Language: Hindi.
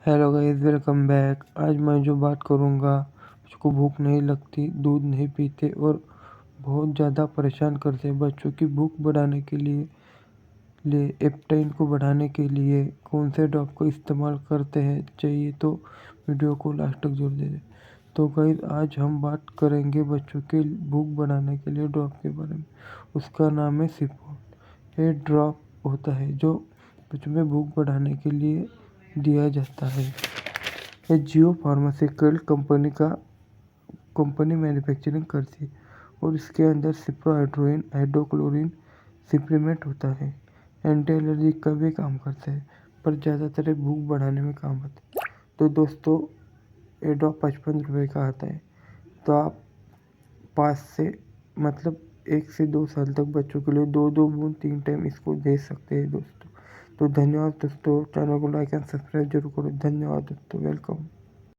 Hello guys, welcome back. आज मैं जो बात करूँगा, मुझको भूख नहीं लगती, दूध नहीं पीते और बहुत ज़्यादा परेशान करते हैं। बच्चों की भूख बढ़ाने के लिए एपेटाइट को बढ़ाने के लिए कौन से ड्रॉप का इस्तेमाल करते हैं, चाहिए तो वीडियो को लास्ट तक जरूर देखें। तो गाइस, आज हम बात करेंगे बच्चों के भूख बढ़ाने के लिए ड्रॉप के बारे में। उसका नाम है सिप्रोन। ये ड्रॉप होता है जो बच्चों में भूख बढ़ाने के लिए दिया जाता है। ये जियो फार्मास्यूटिकल कंपनी मैन्युफैक्चरिंग करती है और इसके अंदर सिप्रोहाइड्रोइन हाइड्रोक्लोरिन सप्लीमेंट होता है। एंटी एलर्जिक का भी काम करता है, पर ज़्यादातर भूख बढ़ाने में काम आता है। तो दोस्तों, ये ड्रॉप 55 रुपये का आता है। तो आप 5 से मतलब 1 से 2 साल तक बच्चों के लिए 2-2 बूंद 3 टाइम इसको दे सकते हैं दोस्तों। तो धन्यवाद दोस्तों, चैनल को लाइक एंड सब्सक्राइब जरूर करो। धन्यवाद दोस्तों, वेलकम।